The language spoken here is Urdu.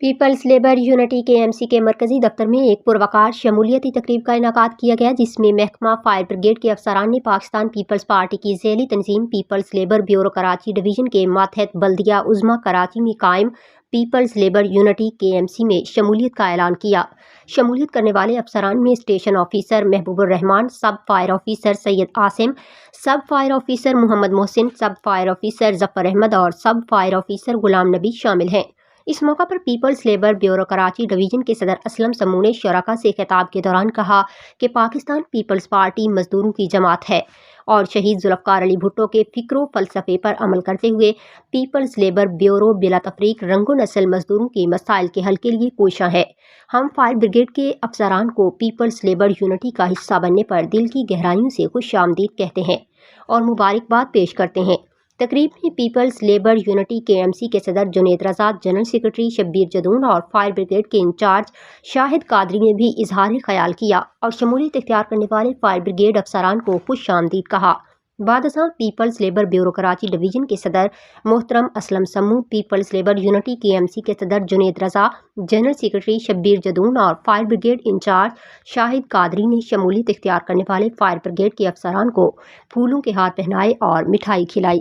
پیپلز لیبر یونٹی کے ایم سی کے مرکزی دفتر میں ایک پروقار شمولیتی تقریب کا انعقاد کیا گیا، جس میں محکمہ فائر بریگیڈ کے افسران نے پاکستان پیپلز پارٹی کی ذیلی تنظیم People's labour bureau Karachi division کے ماتحت بلدیہ عظمیٰ کراچی میں قائم پیپلز لیبر یونٹی کے ایم سی میں شمولیت کا اعلان کیا۔ شمولیت کرنے والے افسران میں اسٹیشن آفیسر محبوب الرحمان، سب فائر آفیسر سید عاصم، سب فائر آفیسر محمد محسن، سب فائر آفیسر ظفر احمد اور سب فائر آفیسر غلام نبی شامل ہیں۔ اس موقع پر peoples labour bureau Karachi division کے صدر اسلم سمو نے شرکاء سے خطاب کے دوران کہا کہ پاکستان پیپلز پارٹی مزدوروں کی جماعت ہے اور شہید ذوالفقار علی بھٹو کے فکر و فلسفے پر عمل کرتے ہوئے پیپلز لیبر بیورو بلا تفریق رنگ و نسل مزدوروں کے مسائل کے حل کے لیے کوشاں ہے۔ ہم فائر بریگیڈ کے افسران کو پیپلز لیبر یونٹی کا حصہ بننے پر دل کی گہرائیوں سے خوش آمدید کہتے ہیں اور مبارکباد پیش کرتے ہیں۔ تقریب میں پیپلز لیبر یونٹی کے ایم سی کے صدر جنید رضا، جنرل سیکرٹری شبیر جدون اور فائر بریگیڈ کے انچارج شاہد قادری نے بھی اظہار خیال کیا اور شمولیت اختیار کرنے والے فائر بریگیڈ افسران کو خوش آمدید کہا۔ بعد ازاں People's labour bureau Karachi division کے صدر محترم Aslam Samoo, People's Labour Unity کے ایم سی کے صدر جنید رضا، جنرل سیکرٹری شبیر جدون اور fire brigade incharge Shahid Qadri نے شمولیت اختیار کرنے والے فائر بریگیڈ کے افسران کو پھولوں کے ہار پہنائے اور مٹھائی کھلائی۔